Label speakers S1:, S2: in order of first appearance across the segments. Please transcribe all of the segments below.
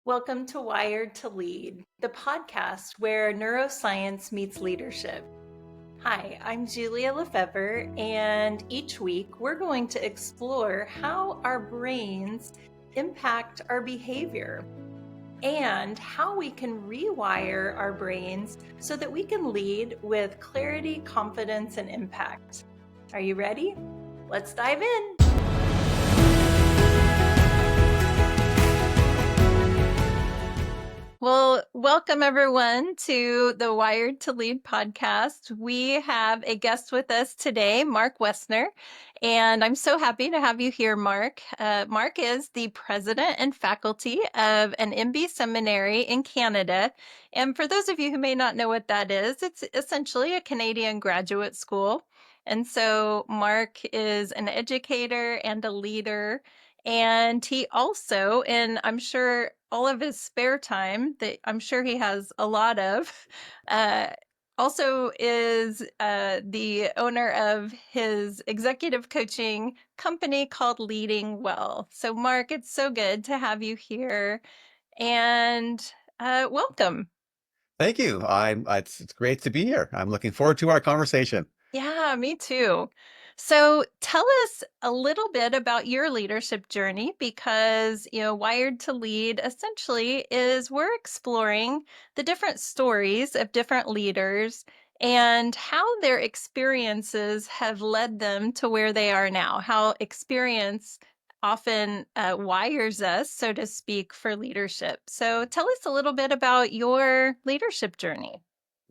S1: Welcome to Wired to Lead, the podcast where neuroscience meets leadership. Hi, I'm Julia LeFevre, and each week we're going to explore how our brains impact our behavior and how we can rewire our brains so that we can lead with clarity, confidence, and impact. Are you ready? Let's dive in. Well, welcome everyone to the Wired to Lead podcast. We have a guest with us today, Mark Wessner, and I'm so happy to have you here, Mark. Mark is the president and faculty of an MB seminary in Canada. And for those of you who may not know what that is, it's essentially a Canadian graduate school. And so Mark is an educator and a leader. And he also, and I'm sure all of his spare time that I'm sure he has a lot of, uh, also is the owner of his executive coaching company called Leading Well. So, Mark, it's so good to have you here, and welcome.
S2: Thank you. It's great to be here. I'm looking forward to our conversation.
S1: Yeah, me too. So tell us a little bit about your leadership journey because, Wired to Lead essentially is we're exploring the different stories of different leaders and how their experiences have led them to where they are now, how experience often wires us, so to speak, for leadership. So tell us a little bit about your leadership journey.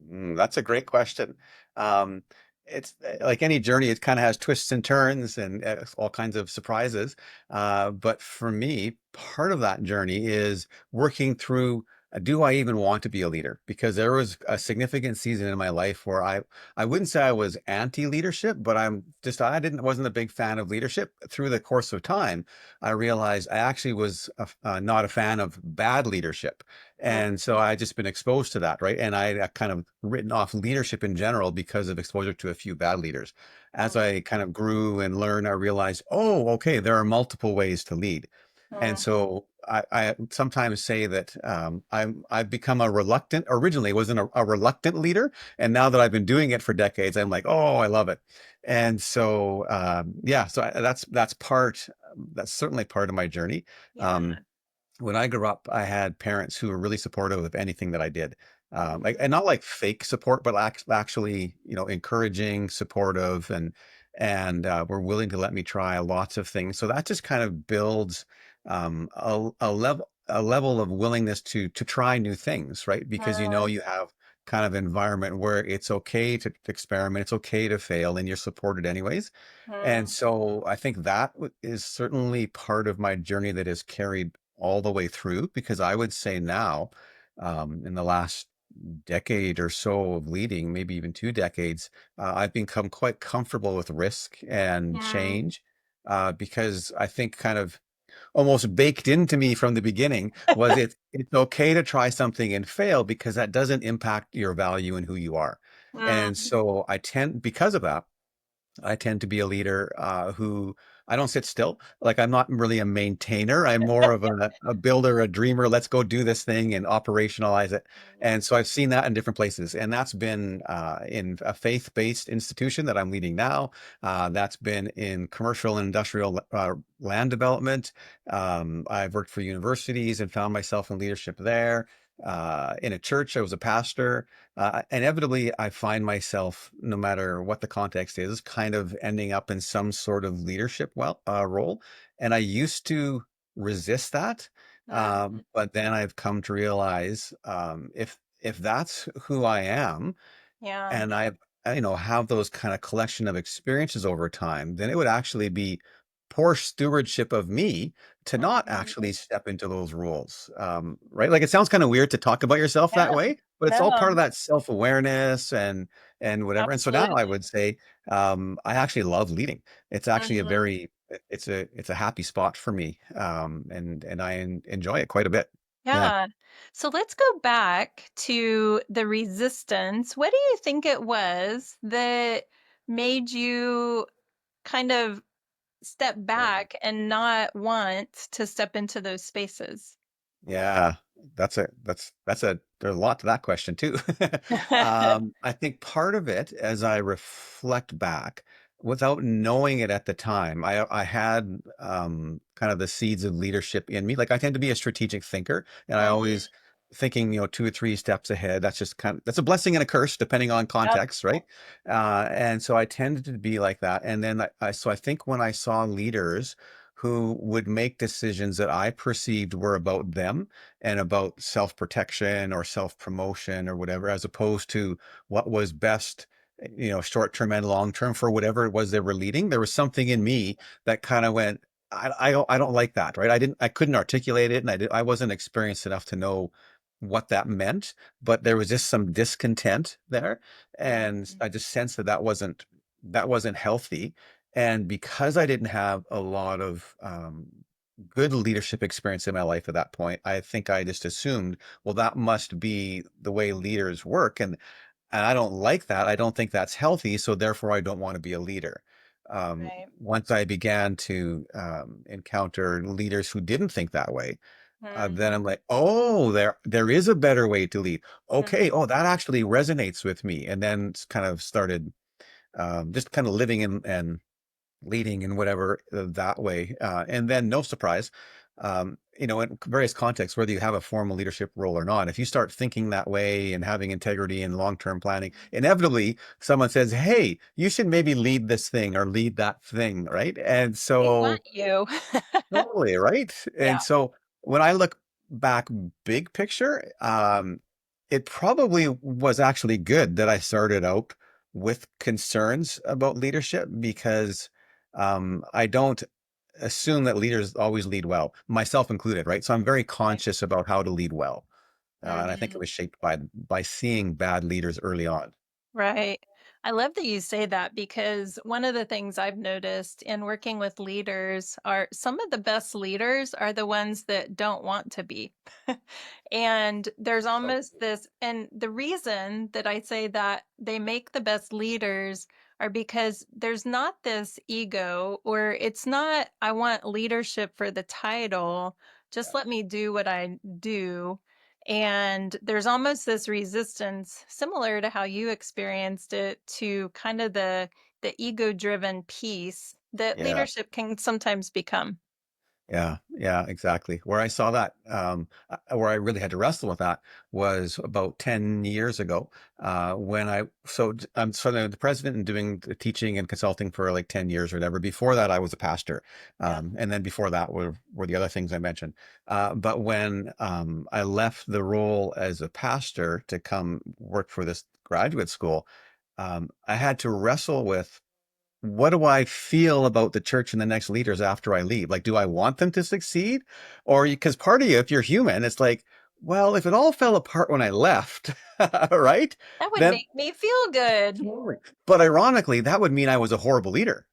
S2: That's a great question. Um, it's like any journey, it kind of has twists and turns and all kinds of surprises. But for me, part of that journey is working through, do I even want to be a leader? Because there was a significant season in my life where I wouldn't say I was anti-leadership, but wasn't a big fan of leadership. Through the course of time, I realized I actually was not a fan of bad leadership. And so I just been exposed to that, right? And I kind of written off leadership in general because of exposure to a few bad leaders. As I kind of grew and learned, I realized, oh, okay, there are multiple ways to lead. And
S1: Mhm.
S2: so I sometimes say that I've become originally wasn't a reluctant leader. And now that I've been doing it for decades, I'm like, oh, I love it. And so, yeah, so that's certainly part of my journey.
S1: Yeah.
S2: Um, when I grew up, I had parents who were really supportive of anything that I did. And
S1: Mhm.
S2: not like fake support, but actually, encouraging, supportive, and were willing to let me try lots of things. So that just kind of builds a level of willingness to try new things, right? Because you have kind of environment where it's okay to experiment, it's okay to fail, and you're supported anyways. And
S1: Mhm.
S2: so I think that is certainly part of my journey that is carried all the way through, because I would say now, in the last decade or so of leading, maybe even 2 decades, I've become quite comfortable with risk and
S1: Yeah.
S2: change, because I think kind of almost baked into me from the beginning was it's okay to try something and fail because that doesn't impact your value and who you are. And
S1: Mm.
S2: so because of that, I tend to be a leader who I don't sit still. Like I'm not really a maintainer. I'm more of a builder, a dreamer. Let's go do this thing and operationalize it. And so I've seen that in different places. And that's been in a faith-based institution that I'm leading now. That's been in commercial and industrial land development. I've worked for universities and found myself in leadership there. In a church, I was a pastor. Inevitably, I find myself, no matter what the context is, kind of ending up in some sort of leadership role. And I used to resist that,
S1: Mm.
S2: but then I've come to realize if that's who I am,
S1: Yeah.
S2: and have those kind of collection of experiences over time, then it would actually be poor stewardship of me to not
S1: Mhm.
S2: actually step into those roles. Right? Like it sounds kind of weird to talk about yourself
S1: Yeah.
S2: that way, but it's all part
S1: No,
S2: of that self-awareness and whatever. And so now I
S1: absolutely.
S2: would say I actually love leading. It's actually
S1: Mhm.
S2: it's a happy spot for me. And I enjoy it quite a bit. Yeah.
S1: Yeah. So let's go back to the resistance. What do you think it was that made you kind of step back and not want to step into those spaces?
S2: Yeah. there's a lot to that question too. I think part of it, as I reflect back, without knowing it at the time, I had kind of the seeds of leadership in me. Like I tend to be a strategic thinker, and I
S1: Mhm.
S2: always thinking, 2 or 3 steps ahead. That's just that's a blessing and a curse depending on
S1: Yep.
S2: context, right? And so I tended to be like that. And then so I think when I saw leaders who would make decisions that I perceived were about them and about self-protection or self-promotion or whatever, as opposed to what was best, short-term and long-term for whatever it was they were leading. There was something in me that kind of went, I don't like that, right? I couldn't articulate it, and I wasn't experienced enough to know what that meant, but there was just some discontent there, and
S1: Mhm.
S2: I just sensed that wasn't healthy. And because I didn't have a lot of good leadership experience in my life at that point, I think I just assumed, well, that must be the way leaders work. And I don't like that. I don't think that's healthy. So therefore, I don't want to be a leader.
S1: Right.
S2: Once I began to encounter leaders who didn't think that way, then
S1: Mhm.
S2: I'm like, oh, there is a better way to lead. Okay,
S1: Mhm.
S2: oh, that actually resonates with me. And then kind of started just kind of living and leading in whatever that way. And then, no surprise, in various contexts, whether you have a formal leadership role or not, if you start thinking that way and having integrity and long-term planning, inevitably someone says, "Hey, you should maybe lead this thing or lead that thing," right? And
S1: We want
S2: so,
S1: you.
S2: totally, right?
S1: Yeah.
S2: And so, when I look back, big picture, it probably was actually good that I started out with concerns about leadership because I don't assume that leaders always lead well, myself included, right? So I'm very
S1: Right.
S2: conscious about how to lead well, and I think it
S1: Mhm.
S2: was shaped by seeing bad leaders early on.
S1: Right. I love that you say that because one of the things I've noticed in working with leaders are some of the best leaders are the ones that don't want to be. And there's
S2: So
S1: almost this, and the reason that I say that they make the best leaders are because there's not this ego, or it's not, I want leadership for the title, just
S2: yeah,
S1: let me do what I do. And there's almost this resistance, similar to how you experienced it, to kind of the ego-driven piece that
S2: yeah.
S1: leadership can sometimes become.
S2: Yeah, yeah, exactly. Where I saw that, where I really had to wrestle with that was about 10 years ago, when I'm sort of the president and doing the teaching and consulting for like 10 years or whatever. Before that, I was a pastor.
S1: Yeah.
S2: And then before that were the other things I mentioned. But when I left the role as a pastor to come work for this graduate school, I had to wrestle with, what do I feel about the church and the next leaders after I leave? Like, do I want them to succeed? Or because part of you, if you're human, it's like, well, if it all fell apart when I left, right?
S1: That would
S2: Then,
S1: make me feel good.
S2: totally. But ironically, that would mean I was a horrible leader,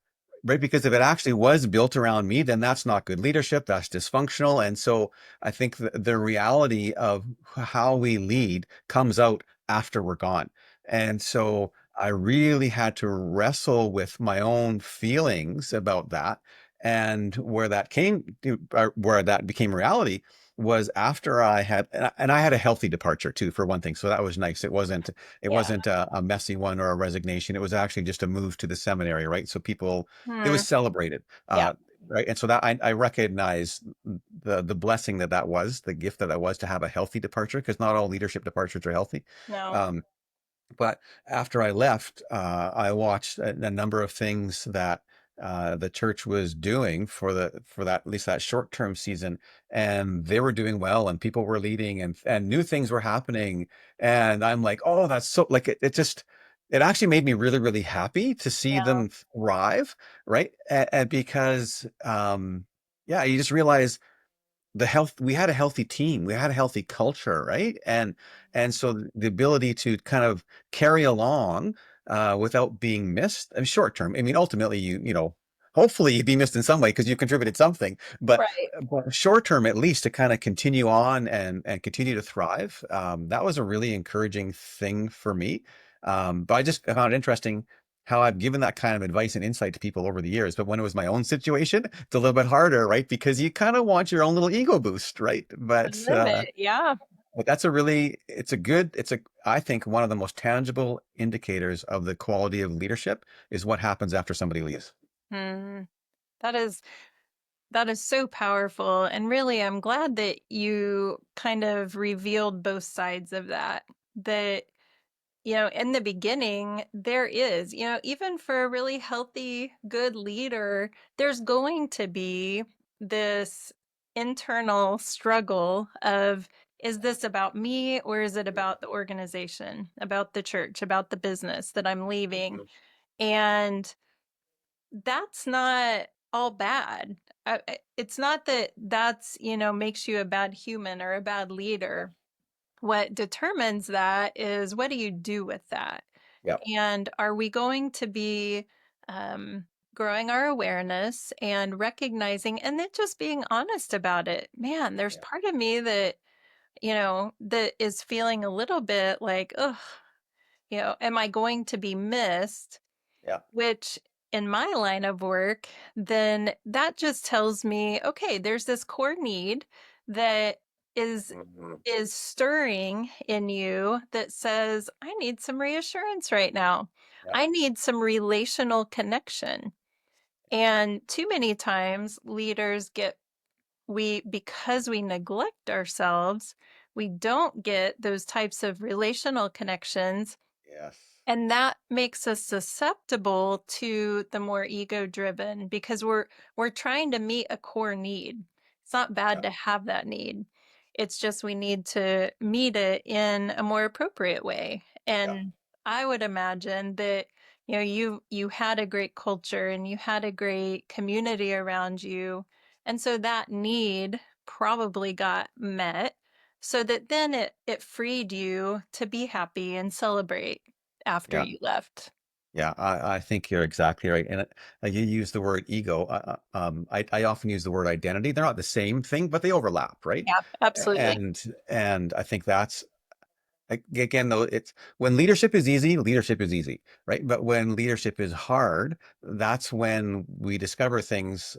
S2: right? Because if it actually was built around me, then that's not good leadership. That's dysfunctional. And so I think the reality of how we lead comes out after we're gone. And so I really had to wrestle with my own feelings about that. And where that became reality was after I had, and I had a healthy departure too, for one thing. So that was nice. It
S1: Yeah.
S2: wasn't a messy one or a resignation. It was actually just a move to the seminary, right? So it was
S1: Hmm.
S2: celebrated,
S1: Yeah.
S2: right? And so that I recognize the blessing that was, the gift that was to have a healthy departure, because not all leadership departures are healthy.
S1: No.
S2: Um, but after I left, I watched a number of things that the church was doing for that, at least that short-term season, and they were doing well, and people were leading, and new things were happening, and I'm like, oh, that's so, like, it actually made me really, really happy to see
S1: Yeah.
S2: them thrive, right? And because yeah, you just realize we had a healthy team, we had a healthy culture, right? And so the ability to kind of carry along without being missed, and short term, I mean, ultimately, hopefully you'd be missed in some way because you contributed something,
S1: Right.
S2: but short term, at least, to kind of continue on and continue to thrive, that was a really encouraging thing for me. But I just found it interesting how I've given that kind of advice and insight to people over the years. But when it was my own situation, it's a little bit harder, right? Because you kind of want your own little ego boost, right?
S1: I
S2: But
S1: love it. Yeah.
S2: But I think one of the most tangible indicators of the quality of leadership is what happens after somebody leaves.
S1: Hmm. That is that is so powerful. And really, I'm glad that you kind of revealed both sides of that. That, in the beginning, there is, even for a really healthy, good leader, there's going to be this internal struggle of, is this about me or is it about the organization, about the church, about the business that I'm leaving?
S2: Mhm.
S1: And that's not all bad. It's not that that's, makes you a bad human or a bad
S2: Yeah.
S1: leader. What determines that is, what do you do with that?
S2: Yeah.
S1: And are we going to be um, growing our awareness and recognizing and then just being honest about it? Man, there's
S2: Yeah.
S1: part of me that, that is feeling a little bit like, oh, am I going to be missed?
S2: Yeah.
S1: Which in my line of work, then that just tells me, okay, there's this core need that is
S2: Mhm.
S1: is stirring in you that says, I need some reassurance right now.
S2: Yeah.
S1: I need some relational connection. And too many times leaders because we neglect ourselves, we don't get those types of relational connections,
S2: Yes.
S1: and that makes us susceptible to the more ego driven because we're trying to meet a core need. It's not bad
S2: Yeah.
S1: to have that need. It's just we need to meet it in a more appropriate way.
S2: Yeah.
S1: And I would imagine that you had a great culture and you had a great community around you. And so that need probably got met so that then it freed you to be happy and celebrate after
S2: Yeah.
S1: you left.
S2: Yeah, I think you're exactly right. And you use the word ego. I often use the word identity. They're not the same thing, but they overlap, right?
S1: Yeah, absolutely.
S2: And I think that's again, though, it's when leadership is easy, right? But when leadership is hard, that's when we discover things.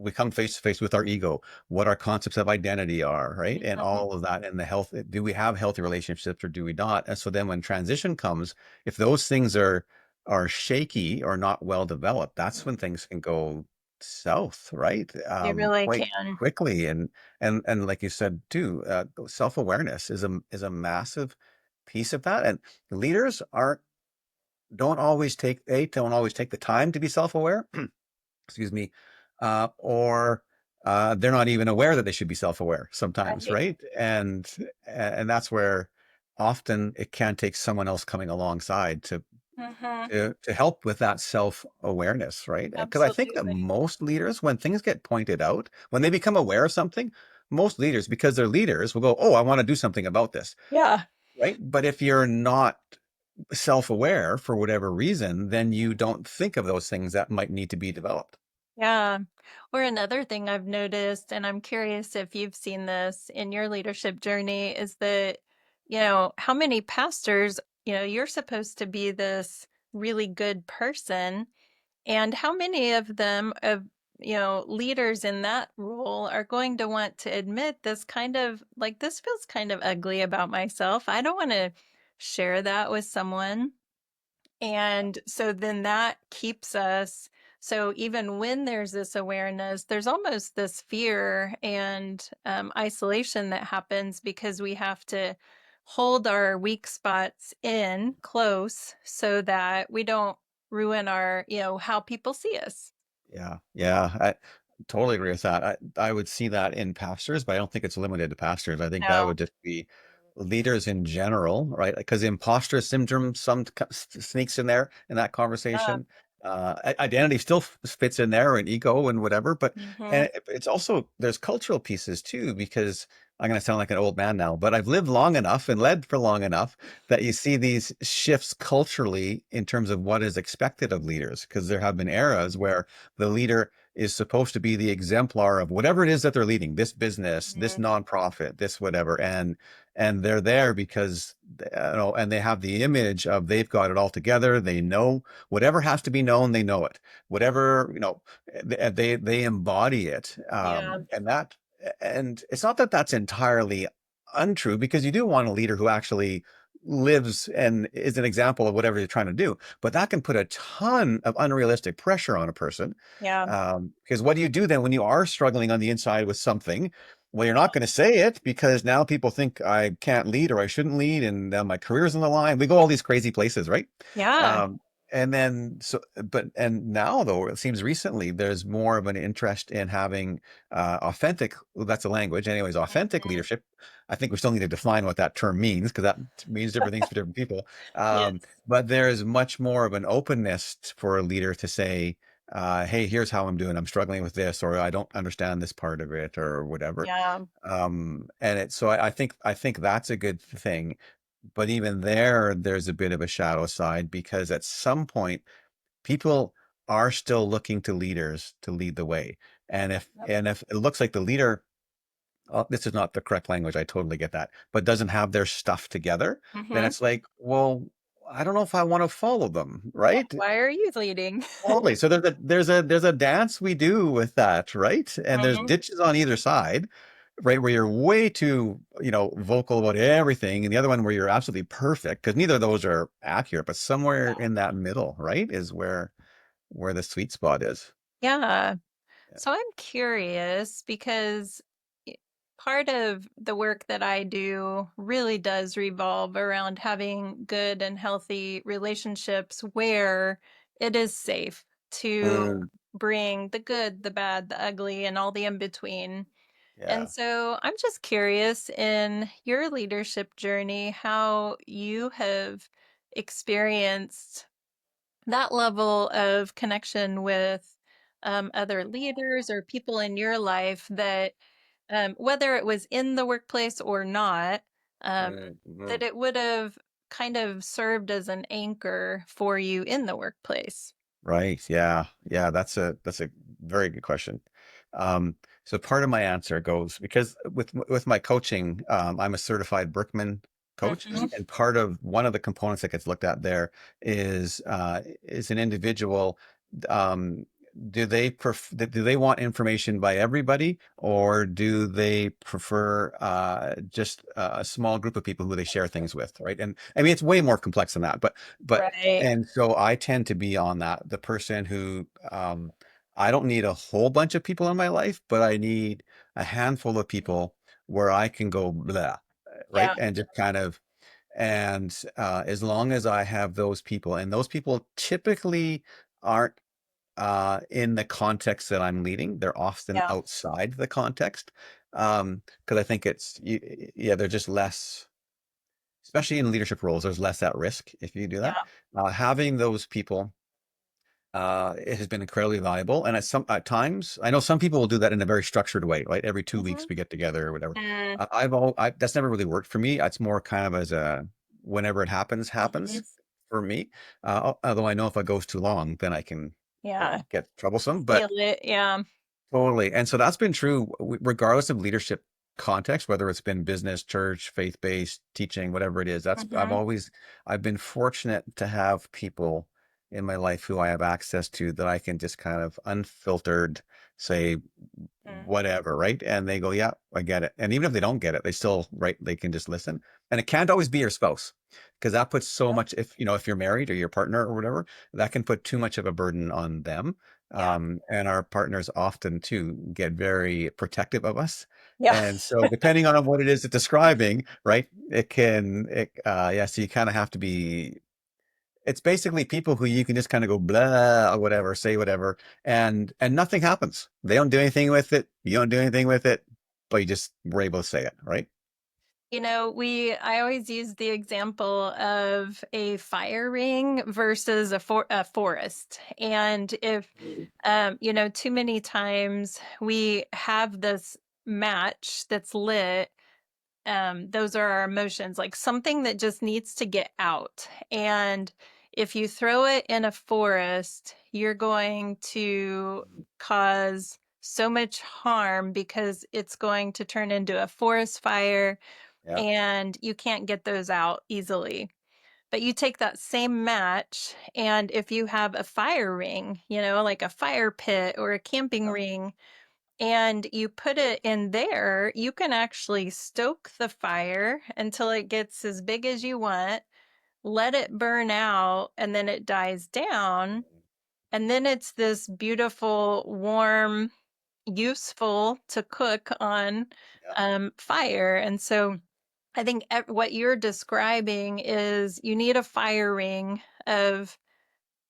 S2: We come face to face with our ego, what our concepts of identity are, right? And
S1: Mhm.
S2: all of that, and the health. Do we have healthy relationships or do we not? And so then when transition comes, if those things are shaky or not well developed, that's when things can go south, right?
S1: They really
S2: Quite
S1: can.
S2: quickly. And like you said too, self-awareness is a massive piece of that. And leaders aren't don't always take the time to be self-aware, excuse me, or they're not even aware that they should be self-aware sometimes,
S1: Right.
S2: right? And that's where often it can take someone else coming alongside
S1: Hmm.
S2: to help with that self-awareness, right? Because I think that
S1: Absolutely.
S2: most leaders, when things get pointed out, when they become aware of something, most leaders, because they're leaders, will go, "Oh, I want to do something about this,"
S1: Yeah.
S2: right? But if you're not self-aware for whatever reason, then you don't think of those things that might need to be developed.
S1: Yeah. Or another thing I've noticed, and I'm curious if you've seen this in your leadership journey, is that, how many pastors, you're supposed to be this really good person. And how many of them, leaders in that role are going to want to admit this kind of like, this feels kind of ugly about myself. I don't want to share that with someone. And so then that keeps us. So even when there's this awareness, there's almost this fear and isolation that happens because we have to hold our weak spots in close so that we don't ruin our, how people see us.
S2: Yeah, yeah, I totally agree with that. I would see that in pastors, but I don't think it's limited to pastors. I think that
S1: No.
S2: would just be leaders in general, right? Because imposter syndrome sneaks in there in that
S1: Yeah.
S2: conversation. Identity still fits in there, and ego and whatever, but
S1: Hmm.
S2: and it's also there's cultural pieces too, because I'm going to sound like an old man now, but I've lived long enough and led for long enough that you see these shifts culturally in terms of what is expected of leaders, because there have been eras where the leader is supposed to be the exemplar of whatever it is that they're leading, this business, this
S1: Hmm.
S2: nonprofit, this whatever, and they're there because and they have the image of they've got it all together. They know whatever has to be known, they know it. Whatever, they embody it,
S1: Yeah.
S2: and it's not that that's entirely untrue because you do want a leader who actually lives and is an example of whatever you're trying to do. But that can put a ton of unrealistic pressure on a person.
S1: Yeah.
S2: Because what do you do then when you are struggling on the inside with something? Well, you're not going to say it because now people think I can't lead or I shouldn't lead, and my career's on the line. We go all these crazy places, right?
S1: Yeah.
S2: Um, and then and now though it seems recently there's more of an interest in having authentic, well, that's a language anyways, authentic
S1: Mhm.
S2: leadership. I think we still need to define what that term means because that means different things for different people.
S1: Yes.
S2: But there's much more of an openness for a leader to say, hey, here's how I'm doing. I'm struggling with this, or I don't understand this part of it, or whatever.
S1: Yeah.
S2: And so I think that's a good thing. But even there's a bit of a shadow side because at some point people are still looking to leaders to lead the way. And if
S1: Yep.
S2: and if it looks like the leader, oh, this is not the correct language, I totally get that, but doesn't have their stuff together, then
S1: Mhm.
S2: it's like, well, I don't know if I want to follow them,
S1: Yeah.
S2: right?
S1: Why are you leading?
S2: Totally. So there's a dance we do with that, right? And there's
S1: Mhm.
S2: ditches on either side, right? Where you're way too, vocal about everything, and the other one where you're absolutely perfect, because neither of those are accurate, but somewhere in that middle, right, is where the sweet spot is.
S1: Yeah.
S2: Yeah.
S1: So I'm curious because i- part of the work that I do really does revolve around having good and healthy relationships where it is safe to
S2: Mm,
S1: bring the good, the bad, the ugly, and all the in between. And
S2: yeah.
S1: so I'm just curious in your leadership journey how you have experienced that level of connection with other leaders or people in your life that, whether it was in the workplace or not, um,
S2: Mhm.
S1: that it would have kind of served as an anchor for you in the workplace.
S2: Right. Yeah. Yeah. That's a very good question. Um, so part of my answer goes because with my coaching, I'm a certified Berkman coach,
S1: Hmm.
S2: and part of one of the components that gets looked at there is an individual. Um, do they want information by everybody, or do they prefer just a small group of people who they share things with, right? And I mean, it's way more complex than that, but
S1: Right.
S2: and so I tend to be on that, the person who I don't need a whole bunch of people in my life, but I need a handful of people where I can go blah, right?
S1: Yeah.
S2: And just kind of, and as long as I have those people, and those people typically aren't in the context that I'm leading, they're often
S1: Yeah.
S2: outside the context. Because I think yeah, they're just less, especially in leadership roles, there's less at risk if you do that.
S1: Yeah.
S2: Having those people, it has been incredibly valuable. And at times, I know some people will do that in a very structured way, right? Every 2 weeks
S1: Hmm.
S2: we get together or whatever.
S1: Mm.
S2: That's never really worked for me. It's more kind of as a whenever it
S1: Hmm.
S2: happens for me. Although I know if it goes too long, then I can
S1: Yeah.
S2: get troublesome. But
S1: Feel it. Yeah.
S2: totally. And so that's been true regardless of leadership context, whether it's been business, church, faith-based teaching, whatever it is.
S1: Hmm.
S2: I've been fortunate to have people in my life who I have access to that I can just kind of unfiltered say
S1: Mm.
S2: whatever, right? And they go, yeah, I get it. And even if they don't get it, they still, right, they can just listen. And it can't always be your spouse because that puts so
S1: Yep.
S2: much, if you're married or your partner or whatever, that can put too much of a burden on them.
S1: Yeah.
S2: And our partners often too get very protective of us.
S1: Yeah.
S2: And so depending on what it is it's describing, right, yeah, so you kind of have to be, it's basically people who you can just kind of go blah or whatever, say whatever, and nothing happens. They don't do anything with it. You don't do anything with it, but you just were able to say it, right?
S1: I always use the example of a fire ring versus a forest. And if, too many times we have this match that's lit, those are our emotions, like something that just needs to get out. And if you throw it in a forest, you're going to cause so much harm because it's going to turn into a forest fire
S2: Yeah.
S1: and you can't get those out easily. But you take that same match, and if you have a fire ring, like a fire pit or a camping
S2: Yeah.
S1: ring, and you put it in there, you can actually stoke the fire until it gets as big as you want, let it burn out, and then it dies down. And then it's this beautiful, warm, useful to cook on
S2: Yeah,
S1: fire. And so I think what you're describing is you need a fire ring of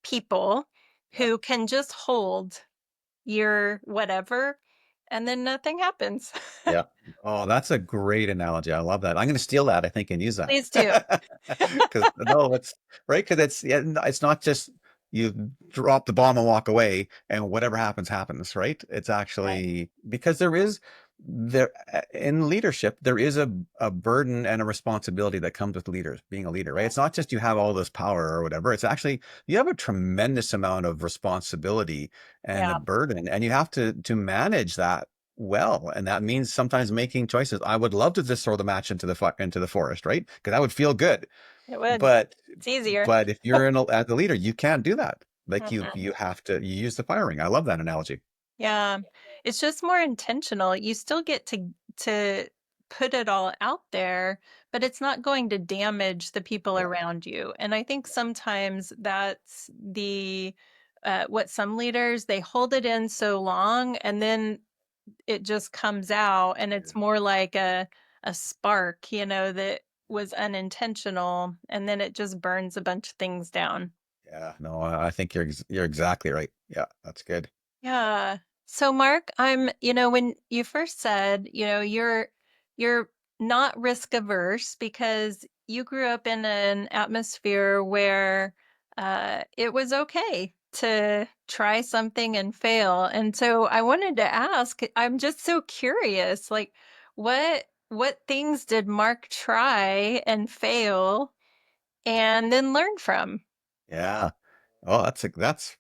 S1: people
S2: yeah,
S1: who can just hold your whatever, and then nothing happens.
S2: yeah. Oh, that's a great analogy. I love that. I'm going to steal that, I think, and use that.
S1: Please do.
S2: Because no, it's right. Because it's yeah, it's not just you drop the bomb and walk away, and whatever happens, happens. Right? It's
S1: Right.
S2: actually because there in leadership there is a burden and a responsibility that comes with leaders being a leader. Right? It's not just you have all this power or whatever. It's actually you have a tremendous amount of responsibility and a
S1: Yeah,
S2: burden, and you have to manage that well, and that means sometimes making choices. I would love to just throw the match into the forest, right? Because that would feel good.
S1: it would.
S2: But
S1: It's easier.
S2: but if you're as a leader, you can't do that. Like
S1: Mm-mm.
S2: you have to you use the firing. I love that analogy.
S1: Yeah, it's just more intentional. You still get to put it all out there, but it's not going to damage the people
S2: Yeah,
S1: around you. And I think sometimes that's the what some leaders, they hold it in so long and then it just comes out and it's more like a spark, that was unintentional, and then it just burns a bunch of things down.
S2: yeah. No, I think you're exactly right. Yeah, that's good.
S1: Yeah. So Mark, when you first said, you're not risk averse because you grew up in an atmosphere where it was okay to try something and fail. And so I wanted to ask, I'm just so curious, like what things did Mark try and fail and then learn from?
S2: Yeah. Oh, that's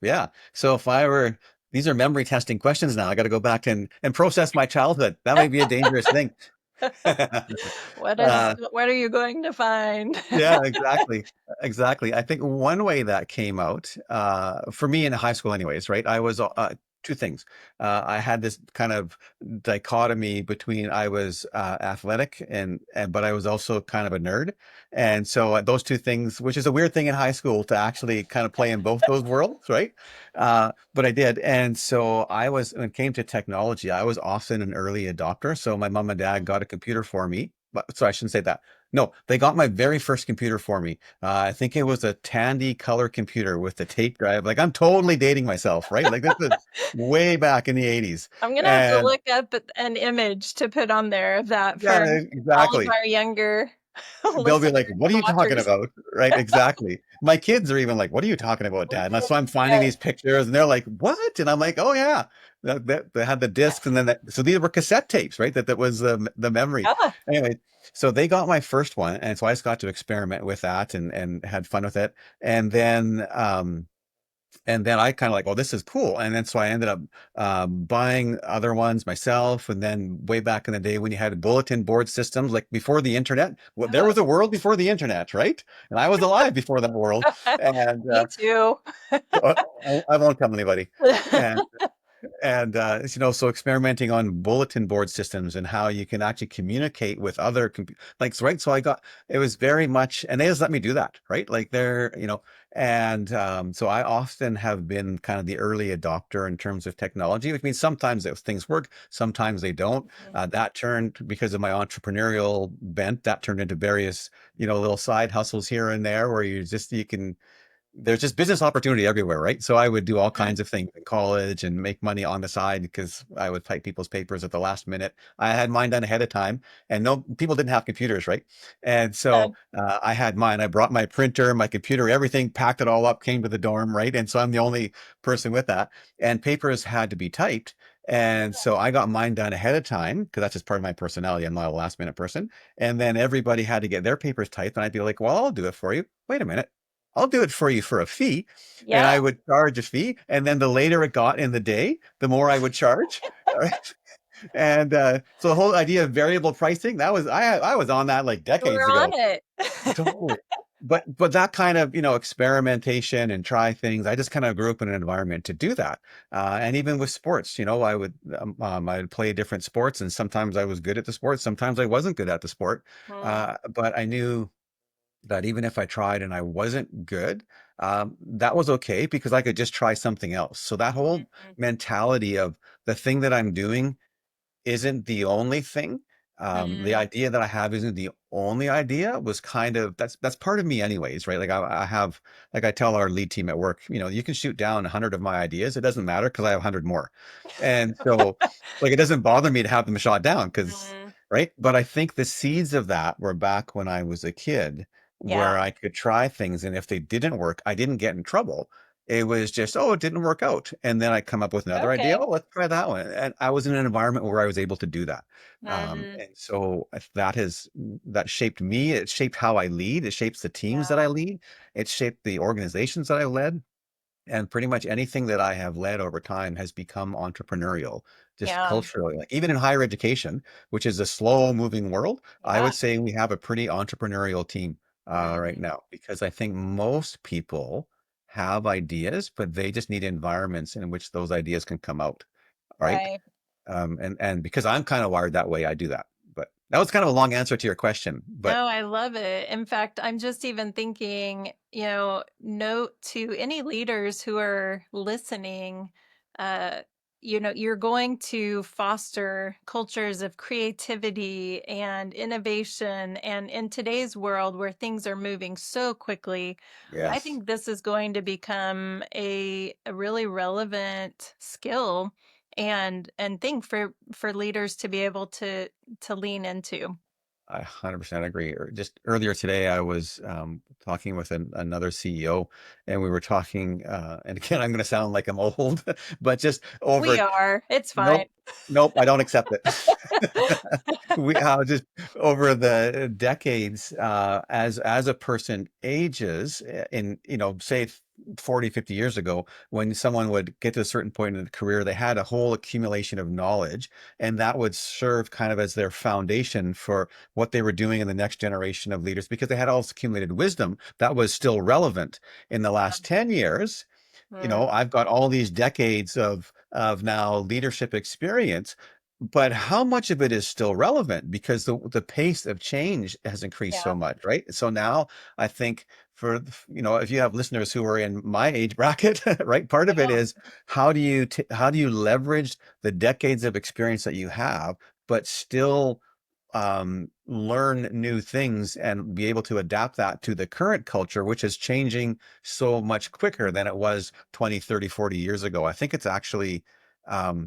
S2: yeah. So if I were these are memory testing questions now. I got to go back and process my childhood. That might be a dangerous thing. Uh,
S1: What are you going to find?
S2: Yeah, exactly. Exactly. I think one way that came out, for me in high school anyways, right? I was two things. I had this kind of dichotomy between I was athletic and but I was also kind of a nerd. And so those two things, which is a weird thing in high school to actually kind of play in both those worlds, right? But I did. And so when it came to technology, I was often an early adopter. So my mom and dad got a computer for me. So I shouldn't say that. No, they got my very first computer for me. I think it was a Tandy color computer with the tape drive. Like I'm totally dating myself, right? Like this is way back in the 80s.
S1: I'm gonna have to
S2: And
S1: look up an image to put on there of that for
S2: yeah,
S1: all of
S2: exactly.
S1: our younger
S2: They'll be
S1: listeners
S2: like, "What are
S1: and
S2: you talking
S1: watchers.
S2: about?" Right? Exactly. My kids are even like, "What are you talking about, Dad?" And so I'm finding
S1: Right.
S2: these pictures, and they're like, "What?" And I'm like, "Oh yeah, they had the discs, and then so these were cassette tapes, right? That was the memory."
S1: Yeah.
S2: Anyway, so they got my first one, and so I just got to experiment with that and had fun with it, and then I kind of like, well, this is cool. And then so I ended up buying other ones myself. And then way back in the day when you had bulletin board systems, like before the internet, well, there
S1: Oh.
S2: was a world before the internet, right? And I was alive before that world. And
S1: Me too.
S2: I won't tell anybody. And so experimenting on bulletin board systems and how you can actually communicate with other like so, right. So it was very much, and they just let me do that, right? Like and so I often have been kind of the early adopter in terms of technology, which means sometimes those things work, sometimes they don't. That turned because of my entrepreneurial bent, that turned into various, little side hustles here and there where you can there's just business opportunity everywhere, right? So I would do all kinds of things in college and make money on the side because I would type people's papers at the last minute. I had mine done ahead of time, and no people didn't have computers, right? And so I had mine. I brought my printer, my computer, everything, packed it all up, came to the dorm, right? And so I'm the only person with that. And papers had to be typed. And so I got mine done ahead of time because that's just part of my personality. I'm not a last minute person. And then everybody had to get their papers typed. And I'd be like, well, I'll do it for you. Wait a minute. I'll do it for you for a fee. And
S1: Yeah.
S2: I would charge a fee. And then the later it got in the day, the more I would charge. Right? And so the whole idea of variable pricing, I was on that like
S1: We're
S2: decades
S1: on
S2: ago.
S1: it.
S2: Totally. but that kind of, experimentation and try things, I just kind of grew up in an environment to do that. And even with sports, I'd play different sports, and sometimes I was good at the sport, sometimes I wasn't good at the sport.
S1: Mm,
S2: But I knew that even if I tried and I wasn't good, that was okay because I could just try something else. So that whole
S1: mhm,
S2: mentality of the thing that I'm doing isn't the only thing. The
S1: mm,
S2: idea that I have isn't the only idea was kind of that's part of me anyways, right? Like I have like I tell our lead team at work, you can shoot down 100 of my ideas. It doesn't matter because I have 100 more. And so like it doesn't bother me to have them shot down because
S1: mm.
S2: right. But I think the seeds of that were back when I was a kid
S1: Yeah.
S2: where I could try things. And if they didn't work, I didn't get in trouble. It was just, oh, it didn't work out. And then I come up with another idea.
S1: Okay.
S2: Oh, let's try that one. And I was in an environment where I was able to do that.
S1: Hmm.
S2: And so that shaped me. It shaped how I lead. It shapes the teams that I
S1: Yeah.
S2: lead. It shaped the organizations that I led. And pretty much anything that I have led over time has become entrepreneurial, just
S1: Yeah.
S2: culturally. Like even in higher education, which is a slow moving world, I
S1: Yeah.
S2: would say we have a pretty entrepreneurial team right
S1: Hmm.
S2: now because I think most people have ideas, but they just need environments in which those ideas can come out, right?
S1: Right.
S2: And because I'm kind of wired that way, I do that. But that was kind of a long answer to your question, but
S1: No, I love it. In fact, I'm just even thinking, note to any leaders who are listening, uh, you're going to foster cultures of creativity and innovation. And in today's world where things are moving so quickly, I
S2: yes.
S1: think this is going to become a really relevant skill and thing for leaders to be able to lean into.
S2: I 100% agree. Just earlier today, I was talking with another CEO, and we were talking. And again, I'm going to sound like I'm old, but just
S1: We
S2: over.
S1: are. It's fine.
S2: Nope, nope, I don't accept it. We just over the decades, as a person ages, in say 40, 50 years ago, when someone would get to a certain point in the career, they had a whole accumulation of knowledge, and that would serve kind of as their foundation for what they were doing in the next generation of leaders because they had all this accumulated wisdom that was still relevant. In the last 10 years,
S1: Mm,
S2: I've got all these decades of now leadership experience, but how much of it is still relevant because the pace of change has increased so
S1: yeah.
S2: much, right? So now I think for if you have listeners who are in my age bracket, right, part of it
S1: Yeah.
S2: is how do you leverage the decades of experience that you have, but still learn new things and be able to adapt that to the current culture, which is changing so much quicker than it was 20, 30, 40 years ago. I think it's actually,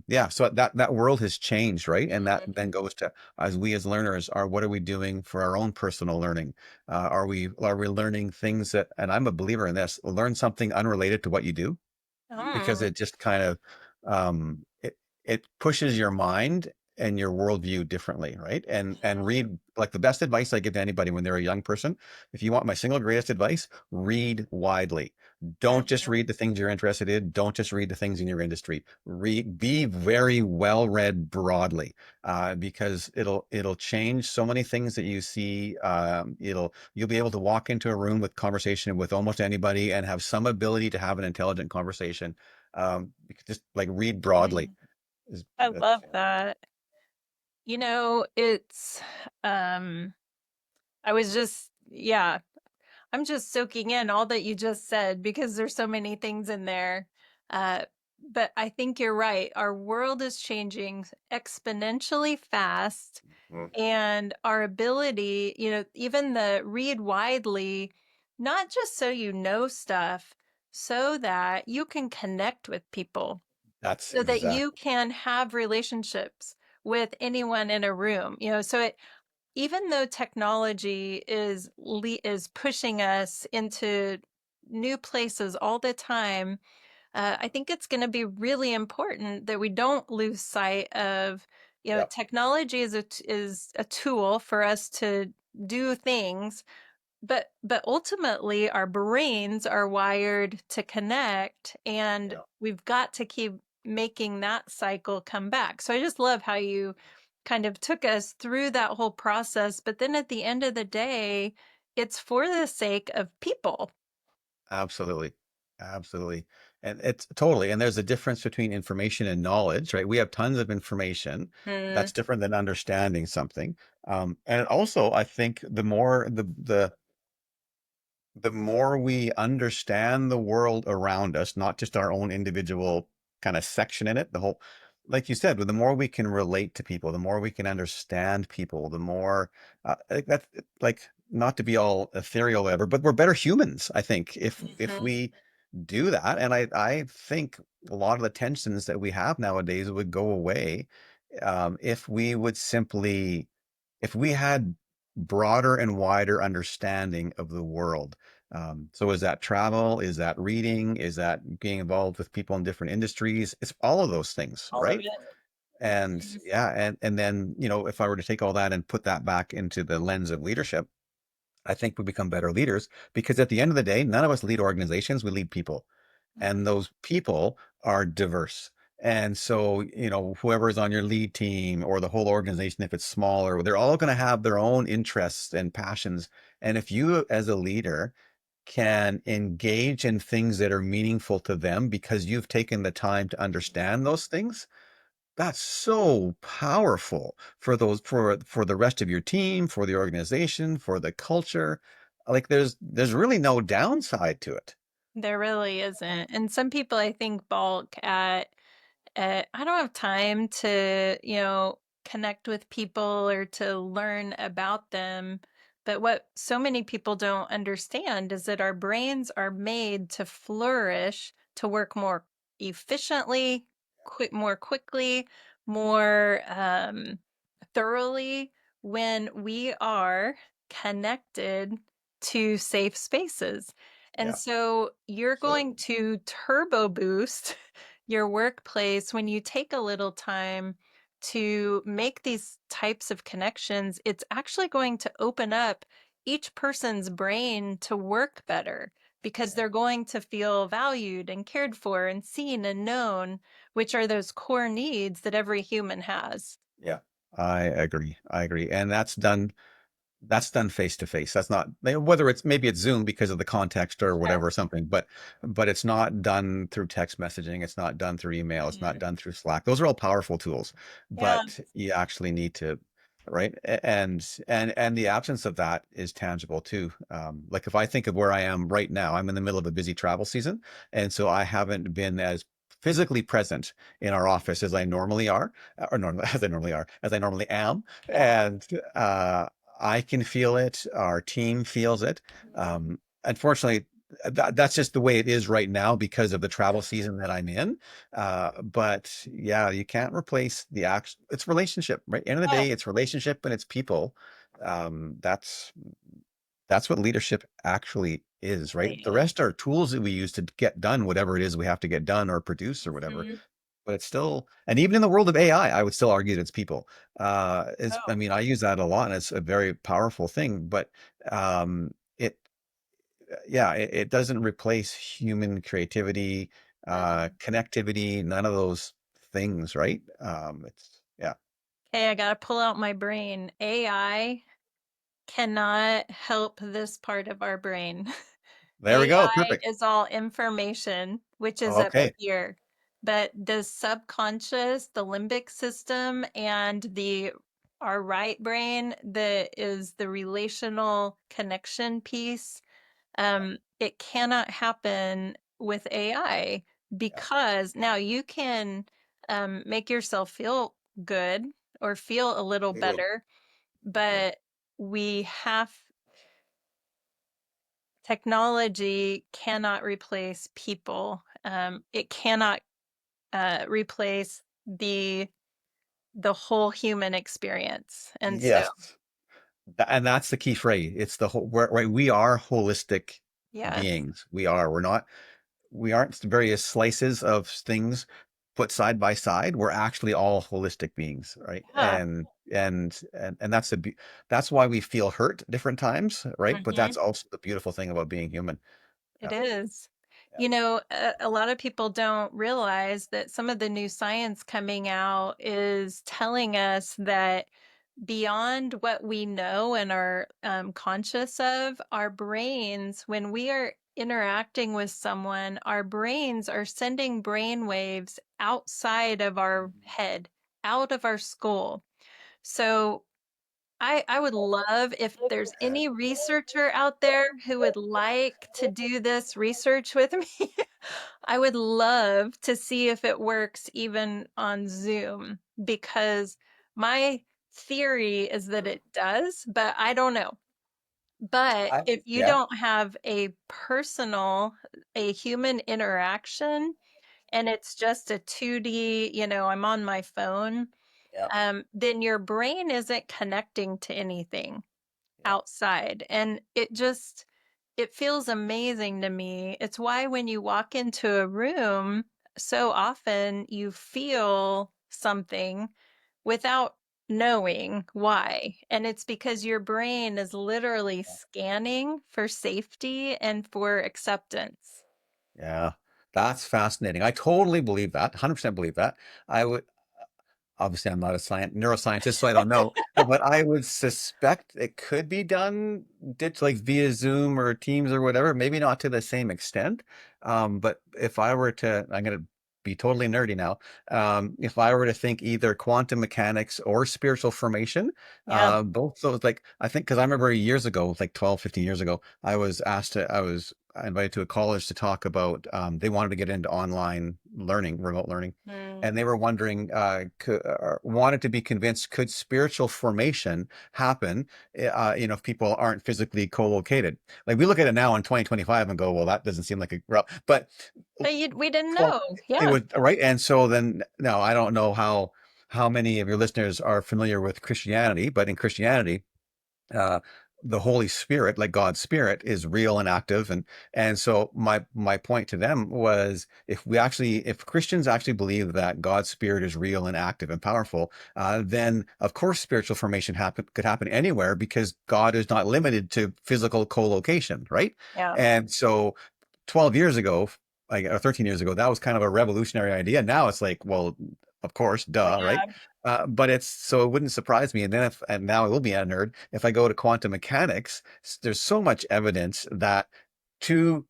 S2: yeah, so that world has changed, right? And that
S1: Mhm.
S2: then goes to as we as learners are, what are we doing for our own personal learning? Are we learning things that, and I'm a believer in this, learn something unrelated to what you do because
S1: Mm,
S2: it just kind of it pushes your mind and your worldview differently, right? And
S1: mhm.
S2: read, like, the best advice I give to anybody when they're a young person, if you want my single greatest advice, read widely. Don't just
S1: Mhm.
S2: read the things you're interested in. Don't just read the things in your industry. Be very well read broadly, because it'll change so many things that you see. You'll be able to walk into a room with conversation with almost anybody and have some ability to have an intelligent conversation. Just like read broadly
S1: Mm.
S2: is
S1: I
S2: that's
S1: love that. It's um I was just yeah, I'm just soaking in all that you just said because there's so many things in there. Uh but I think you're right. Our world is changing exponentially fast.
S2: Mm.
S1: And our ability, even the read widely, not just so you know stuff, so that you can connect with people,
S2: That's
S1: so that
S2: exact.
S1: you can have relationships with anyone in a room. Even though technology is pushing us into new places all the time, I think it's going to be really important that we don't lose sight of,
S2: Yep.
S1: technology is a tool for us to do things, but ultimately our brains are wired to connect, and
S2: Yeah.
S1: we've got to keep making that cycle come back. So I just love how you kind of took us through that whole process, but then at the end of the day, it's for the sake of people.
S2: Absolutely. Absolutely. And it's totally, and there's a difference between information and knowledge, right? We have tons of information.
S1: Mm,
S2: That's different than understanding something. And also, I think the more we understand the world around us, not just our own individual kind of section in it, the whole, like you said, the more we can relate to people, the more we can understand people, the more, I think that's like, not to be all ethereal ever, but we're better humans, I think, if
S1: mhm.
S2: we do that. And I think a lot of the tensions that we have nowadays would go away, if we would simply, if we had broader and wider understanding of the world. So is that travel? Is that reading? Is that being involved with people in different industries? It's all of those things,
S1: All of
S2: right?
S1: it.
S2: And
S1: Mhm.
S2: yeah, and then, if I were to take all that and put that back into the lens of leadership, I think we become better leaders because at the end of the day, none of us lead organizations, we lead people. And those people are diverse. And so, whoever is on your lead team or the whole organization, if it's smaller, they're all going to have their own interests and passions. And if you, as a leader, can engage in things that are meaningful to them because you've taken the time to understand those things, that's so powerful for those, for the rest of your team, for the organization, for the culture. Like there's really no downside to it.
S1: There really isn't. And some people I think balk at I don't have time to, connect with people or to learn about them. But what so many people don't understand is that our brains are made to flourish, to work more efficiently, more quickly, more thoroughly when we are connected to safe spaces. And
S2: Yeah,
S1: so you're going
S2: absolutely.
S1: to turbo boost your workplace when you take a little time to make these types of connections. It's actually going to open up each person's brain to work better because they're going to feel valued and cared for and seen and known, which are those core needs that every human has.
S2: Yeah, I agree. I agree. And that's done face to face. That's not, whether it's, maybe it's Zoom because of the context or
S1: Sure.
S2: whatever, something, but it's not done through text messaging. It's not done through email. It's not
S1: Mhm.
S2: done through Slack. Those are all powerful tools,
S1: Yeah.
S2: but you actually need to, right? And the absence of that is tangible too. Like if I think of where I am right now, I'm in the middle of a busy travel season, and so I haven't been as physically present in our office as I normally are, or normally as I normally am,
S1: Yeah.
S2: and I can feel it. Our team feels it. Unfortunately, that's just the way it is right now because of the travel season that I'm in. But yeah, you can't replace the act. It's relationship, right? End of the
S1: Yeah.
S2: day, it's relationship and it's people. That's what leadership actually is, right? The
S1: Absolutely.
S2: rest are tools that we use to get done whatever it is we have to get done or produce or whatever.
S1: Mhm.
S2: But it's still, and even in the world of AI, I would still argue that it's people. I
S1: Oh,
S2: mean, I use that a lot, and it's a very powerful thing. But it, yeah, it doesn't replace human creativity,
S1: mm.
S2: connectivity, none of those things, right? It's yeah.
S1: Okay, I gotta pull out my brain. AI cannot help this part of our brain.
S2: There we go.
S1: AI
S2: Perfect.
S1: is all information, which is up
S2: Okay.
S1: here. But the subconscious, the limbic system, and the our right brain that is the relational connection piece, it cannot happen with AI
S2: Yeah.
S1: because now you can make yourself feel good or feel a little
S2: Totally.
S1: better,
S2: Totally.
S1: but we have technology cannot replace people. It cannot replace the whole human experience. And so,
S2: Yes. And that's the key phrase. It's the whole, right? We are holistic
S1: yes.
S2: beings. We are. We're not. We aren't various slices of things put side by side. We're actually all holistic beings, right?
S1: Yeah.
S2: And that's why we feel hurt different times, right? But
S1: Mhm.
S2: that's also the beautiful thing about being human.
S1: It
S2: Yeah.
S1: is.
S2: Yeah.
S1: A lot of people don't realize that some of the new science coming out is telling us that beyond what we know and are conscious of, our brains, when we are interacting with someone, our brains are sending brain waves outside of our head, out of our skull. So I would love if there's any researcher out there who would like to do this research with me. I would love to see if it works even on Zoom because my theory is that it does, but I don't know. But
S2: I
S1: if you
S2: Yeah,
S1: don't have a human interaction and it's just a 2D, I'm on my phone,
S2: yeah,
S1: then your brain isn't connecting to anything
S2: yeah,
S1: outside. And it feels amazing to me. It's why when you walk into a room, so often you feel something without knowing why. And it's because your brain is literally scanning for safety and for acceptance.
S2: yeah. That's fascinating. I totally believe that. 100% believe that. I would Obviously I'm not a neuroscientist, so I don't know, but I would suspect it could be done like via Zoom or Teams or whatever, maybe not to the same extent. But if I were to, I'm going to be totally nerdy now. If I were to think either quantum mechanics or spiritual formation,
S1: Yeah.
S2: both those, like, I think, because I remember years ago, like 12, 15 years ago, I was invited to a college to talk about, they wanted to get into online learning, remote learning,
S1: Mm.
S2: and they were wondering, wanted to be convinced, could spiritual formation happen, if people aren't physically co-located? Like, we look at it now in 2025 and go, well, that doesn't seem like a, but
S1: But we didn't
S2: 12,
S1: know.
S2: it
S1: Yeah.
S2: was right. And so then, now I don't know how many of your listeners are familiar with Christianity, but in Christianity, uh, the Holy Spirit, like God's Spirit, is real and active. And so my point to them was, if Christians actually believe that God's Spirit is real and active and powerful, then of course spiritual formation could happen anywhere, because God is not limited to physical co-location, right?
S1: Yeah.
S2: And so 12 years ago, like, or 13 years ago, that was kind of a revolutionary idea. Now it's like, well, of course, duh, right?
S1: Yeah.
S2: But it's so it wouldn't surprise me. And then and now I will be a nerd. If I go to quantum mechanics, there's so much evidence that two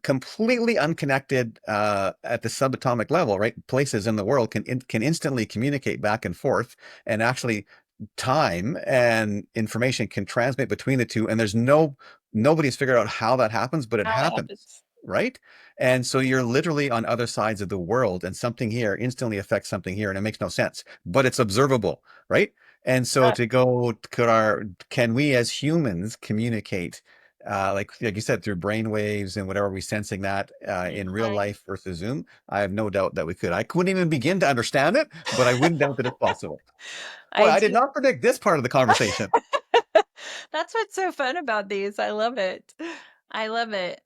S2: completely unconnected, at the subatomic level, right, places in the world can instantly communicate back and forth, and actually time and information can transmit between the two, and nobody's figured out how that happens, but it
S1: How it
S2: happens,
S1: happens.
S2: right? And so you're literally on other sides of the world, and something here instantly affects something here, and it makes no sense, but it's observable, right? And so
S1: Yeah.
S2: to go, can we as humans communicate, like you said, through brain waves and whatever, we sensing that, in real
S1: Mhm.
S2: life versus Zoom? I have no doubt that we could. I couldn't even begin to understand it, but I wouldn't doubt that it's possible. Boy,
S1: I
S2: I did
S1: do.
S2: not predict this part of the conversation.
S1: That's what's so fun about these. I love it. I love it.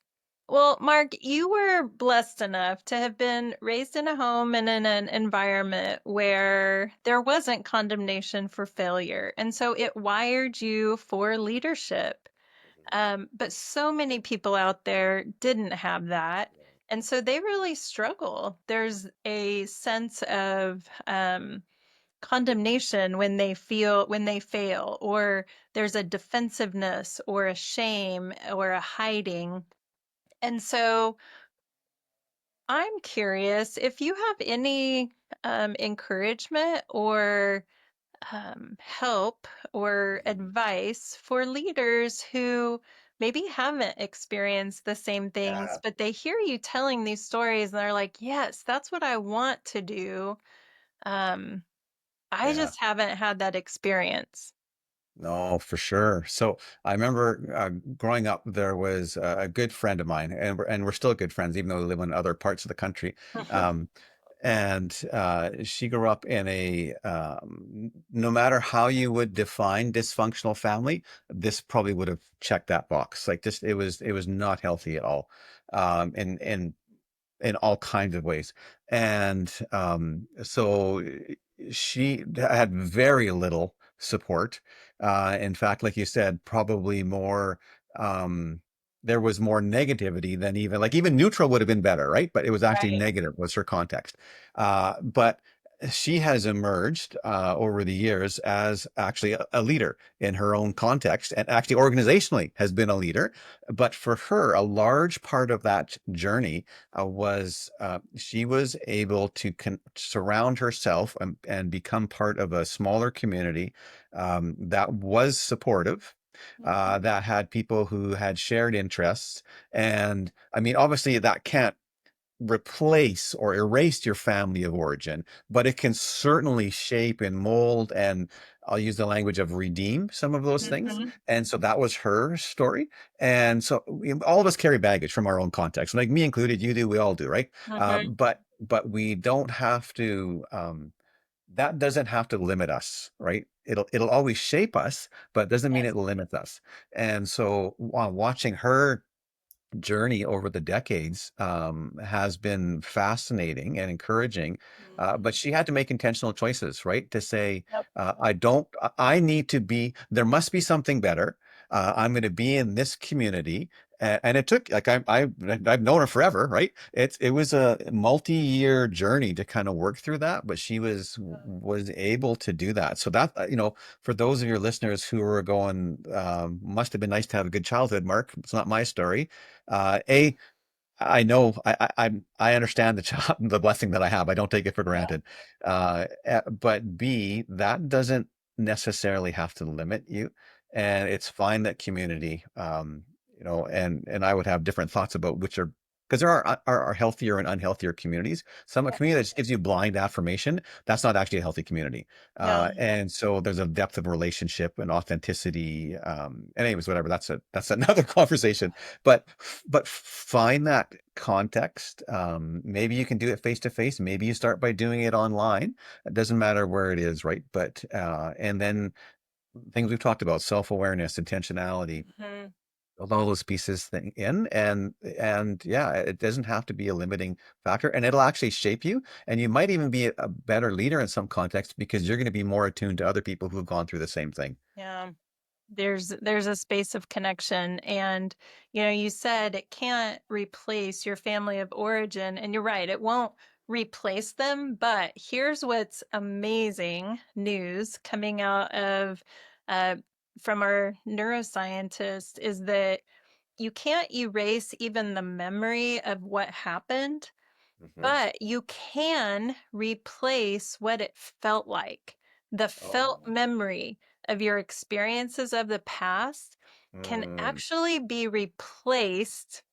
S1: Well, Mark, you were blessed enough to have been raised in a home and in an environment where there wasn't condemnation for failure. And so it wired you for leadership. But so many people out there didn't have that. And so they really struggle. There's a sense of condemnation when they fail, or there's a defensiveness or a shame or a hiding. And so I'm curious if you have any encouragement or help or advice for leaders who maybe haven't experienced the same things,
S2: Yeah,
S1: but they hear you telling these stories and they're like, yes, that's what I want to do. Um, I
S2: yeah.
S1: just haven't had that experience.
S2: No, for sure. So I remember, growing up, there was a good friend of mine, and we're still good friends, even though we live in other parts of the country. Um, and she grew up in a, no matter how you would define dysfunctional family, this probably would have checked that box. Like, just, it was not healthy at all, in all kinds of ways. And so she had very little support. In fact, like you said, probably more, um, there was more negativity than, even neutral would have been better, right? But it was actually
S1: Right.
S2: negative was her context. But she has emerged over the years as actually a leader in her own context, and actually organizationally has been a leader. But for her, a large part of that journey was she was able to surround herself and become part of a smaller community that was supportive.
S1: Mhm.
S2: That had people who had shared interests. And I mean, obviously, that can't replace or erase your family of origin, but it can certainly shape and mold, and I'll use the language of redeem some of those things.
S1: Mhm.
S2: And so that was her story. And so all of us carry baggage from our own context, like me included. You do, we all do, right?
S1: Mhm.
S2: But we don't have to. That doesn't have to limit us, right? It'll always shape us, but it doesn't mean
S1: Yes.
S2: it limits us. And so watching her journey over the decades has been fascinating and encouraging. But
S1: Mhm.
S2: she had to make intentional choices, right? To say,
S1: Yep.
S2: I don't, I need to be, there must be something better. I'm going to be in this community. And it took, like, I've known her forever, right? It was a multi-year journey to kind of work through that, but she was able to do that. So that, for those of your listeners who are going, must have been nice to have a good childhood, Mark. It's not my story. A, I know I understand the job, the blessing that I have. I don't take it for
S1: Yeah.
S2: granted. But B, that doesn't necessarily have to limit you. And it's fine that community, and I would have different thoughts about which are, because there are healthier and unhealthier communities. Some a
S1: Yeah.
S2: community that just gives you blind affirmation, that's not actually a healthy community.
S1: No.
S2: And so there's a depth of relationship and authenticity. And anyways, whatever. That's another conversation. But find that context. Maybe you can do it face to face. Maybe you start by doing it online. It doesn't matter where it is, right? But and then things we've talked about, self-awareness, intentionality,
S1: Mhm.
S2: build all those pieces thing in, and yeah, it doesn't have to be a limiting factor, and it'll actually shape you. And you might even be a better leader in some context because you're going to be more attuned to other people who've gone through the same thing.
S1: Yeah. There's a space of connection, and you said it can't replace your family of origin, and you're right, it won't replace them. But here's what's amazing news coming out of uh, from our neuroscientist is that you can't erase even the memory of what happened,
S2: Hmm.
S1: but you can replace what it felt like. The felt
S2: Oh.
S1: memory of your experiences of the past can
S2: Mm.
S1: actually be replaced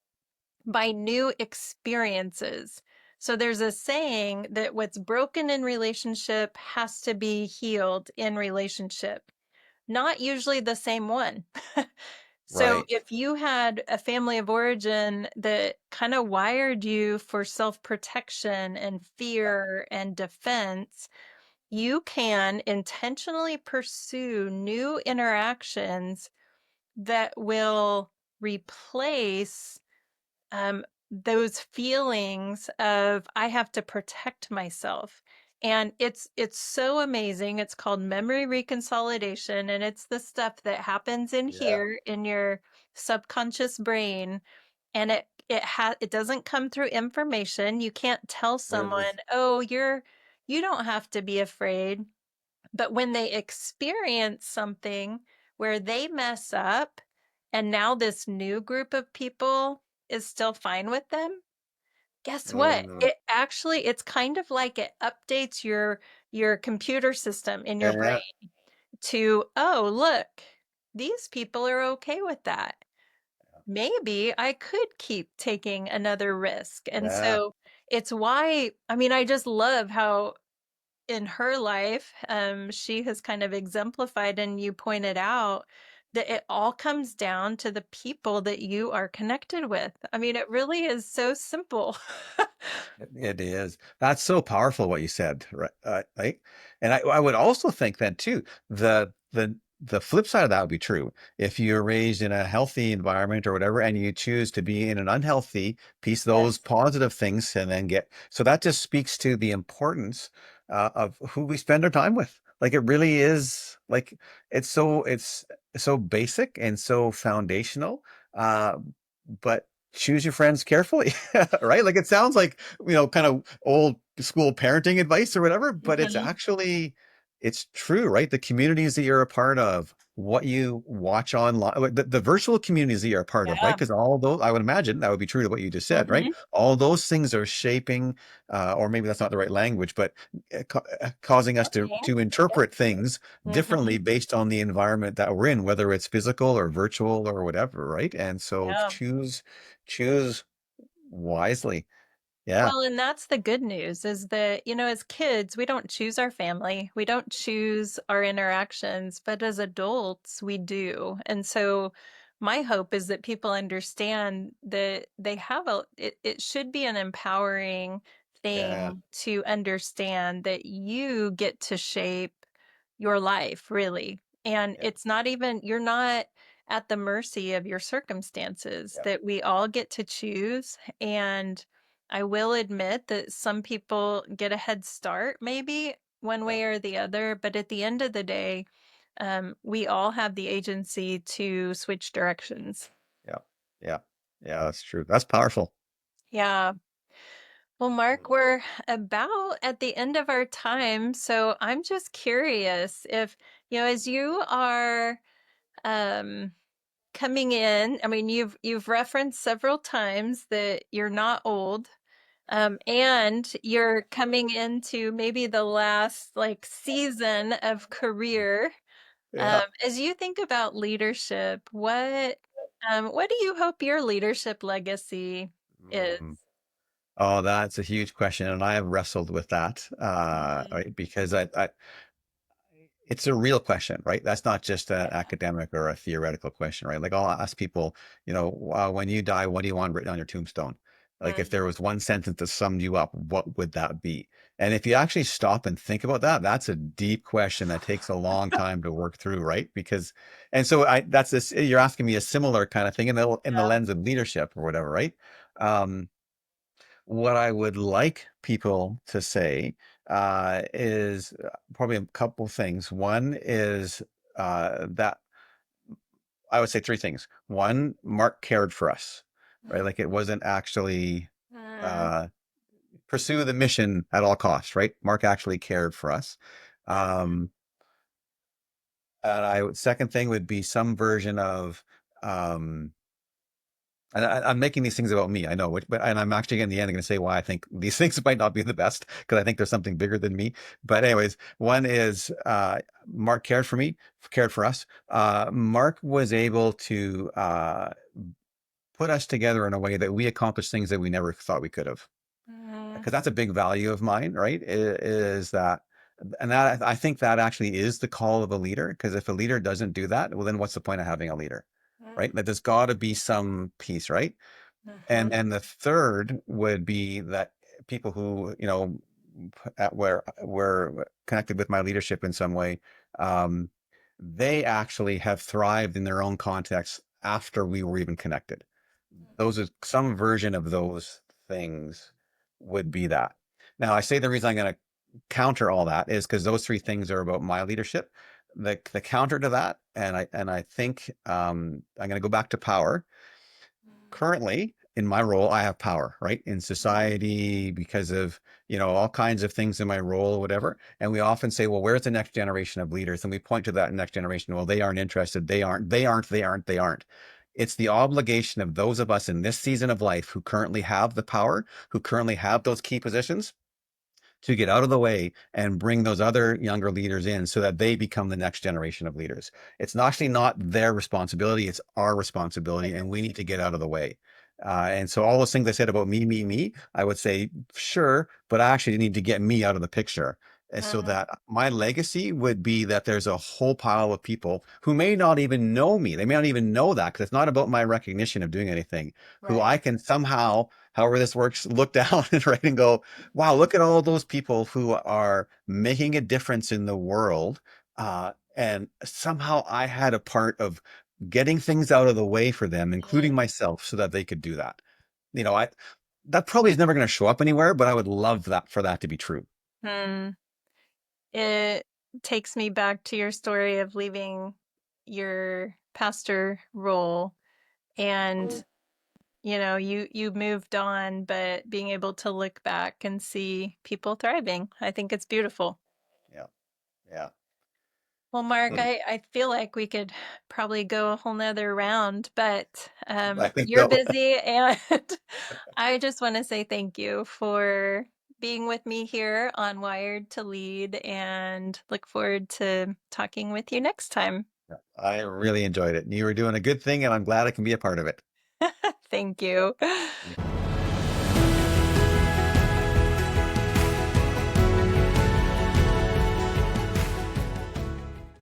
S1: by new experiences. So there's a saying that what's broken in relationship has to be healed in relationship, not usually the same one. So
S2: Right.
S1: if you had a family of origin that kind of wired you for self-protection and
S2: Yeah.
S1: fear and defense, you can intentionally pursue new interactions that will replace those feelings of I have to protect myself. And it's so amazing. It's called memory reconsolidation, and it's the stuff that happens in
S2: Yeah.
S1: here in your subconscious brain. And it doesn't come through information. You can't tell
S2: Really.
S1: someone, "Oh, you don't have to be afraid." But when they experience something where they mess up, and now this new group of people is still fine with them, guess what?
S2: Mm.
S1: It's kind of like it updates your computer system in your
S2: Yeah.
S1: brain to, oh, look, these people are okay with that. Maybe I could keep taking another risk. And
S2: Yeah.
S1: so it's why, I mean, I just love how in her life, she has kind of exemplified, and you pointed out that it all comes down to the people that you are connected with. I mean, it really is so simple.
S2: It is. That's so powerful what you said, right? Right? And I would also think then too, the flip side of that would be true. If you're raised in a healthy environment or whatever, and you choose to be in an unhealthy piece, those
S1: Yes.
S2: positive things, and then so that just speaks to the importance of who we spend our time with. Like it really is like it's so basic and so foundational. Uh, but choose your friends carefully, right? Like it sounds like, kind of old school parenting advice or whatever, but it's
S1: Mhm.
S2: actually it's true, right? The communities that you're a part of, what you watch online, like the virtual communities that you're a part of, right?
S1: Yeah.
S2: Because all those, I would imagine that would be true to what you just said, right?
S1: Mhm.
S2: All those things are shaping, or maybe that's not the right language, but causing us
S1: Okay.
S2: to interpret things differently
S1: Mhm.
S2: based on the environment that we're in, whether it's physical or virtual or whatever, right? And so
S1: Yeah.
S2: choose wisely. Yeah,
S1: Well, and that's the good news is that, as kids, we don't choose our family, we don't choose our interactions, but as adults, we do. And so my hope is that people understand that they have it should be an empowering
S2: yeah,
S1: thing to understand that you get to shape your life, really. And
S2: yeah,
S1: it's not even, you're not at the mercy of your circumstances,
S2: yeah,
S1: that we all get to choose. And I will admit that some people get a head start, maybe one
S2: yeah,
S1: way or the other, but at the end of the day, we all have the agency to switch directions.
S2: yeah, yeah, yeah. That's true. That's powerful.
S1: Yeah. Well, Mark, we're about at the end of our time, so I'm just curious if, as you are um, coming in, I mean, you've referenced several times that you're not old. And you're coming into maybe the last like season of career.
S2: Yeah.
S1: As you think about leadership, what do you hope your leadership legacy is?
S2: Mm. Oh, that's a huge question, and I have wrestled with that,
S1: Mhm.
S2: right? Because it's a real question, right? That's not just an
S1: Yeah.
S2: academic or a theoretical question, right? Like I'll ask people, when you die, what do you want written on your tombstone? Like if there
S1: Mhm.
S2: was one sentence that summed you up, what would that be? And if you actually stop and think about that, that's a deep question that takes a long time to work through, right? Because, and so that's this, you're asking me a similar kind of thing in the
S1: Yeah.
S2: lens of leadership or whatever, right? Um, what I would like people to say is probably a couple things. One is that I would say three things. One, Mark cared for us, right? Like it wasn't actually
S1: Mhm.
S2: uh, pursue the mission at all costs, right? Mark actually cared for us.
S1: Mhm.
S2: Um, second thing would be some version of um, and I'm making these things about me, I know, but and I'm actually in the end going to say why I think these things might not be the best because I think there's something bigger than me. But anyways, one is Mark cared for me, cared for us. Mark was able to put us together in a way that we accomplished things that we never thought we could have.
S1: Mhm.
S2: Because that's a big value of mine, right? Is that, and that I think that actually is the call of a leader. Because if a leader doesn't do that, well, then what's the point of having a leader, right? Like there's got to be some piece, right?
S1: Mhm.
S2: And the third would be that people who, at where were connected with my leadership in some way, um, they actually have thrived in their own context after we were even connected. Those are some version of those things would be that. Now, I say the reason I'm going to counter all that is because those three things are about my leadership. The counter to that, and I think I'm going to go back to power currently in my role, I have power, right? In society because of, all kinds of things in my role or whatever. And we often say, well, where's the next generation of leaders? And we point to that next generation. Well, they aren't interested. They aren't. It's the obligation of those of us in this season of life who currently have the power, who currently have those key positions to get out of the way and bring those other younger leaders in so that they become the next generation of leaders. It's actually not their responsibility, it's our responsibility, and we need to get out of the way. And so all those things I said about me, I would say, sure, but I actually need to get me out of the picture. And so
S1: Mhm.
S2: that my legacy would be that there's a whole pile of people who may not even know me. They may not even know that because it's not about my recognition of doing anything, who
S1: Right.
S2: I can somehow, however this works, look down and right and go, wow, look at all those people who are making a difference in the world. And somehow I had a part of getting things out of the way for them, including myself, so that they could do that. I that probably is never going to show up anywhere, but I would love that for that to be true.
S1: Hmm. It takes me back to your story of leaving your pastor role and you moved on, but being able to look back and see people thriving, I think it's beautiful.
S2: Yeah. Yeah.
S1: Well, Mark,
S2: Mm.
S1: I feel like we could probably go a whole nother round, but
S2: I think
S1: you're
S2: so.
S1: busy, and I just want to say thank you for being with me here on Wired to Lead, and look forward to talking with you next time.
S2: I really enjoyed it. You were doing a good thing, and I'm glad I can be a part of it.
S1: Thank you.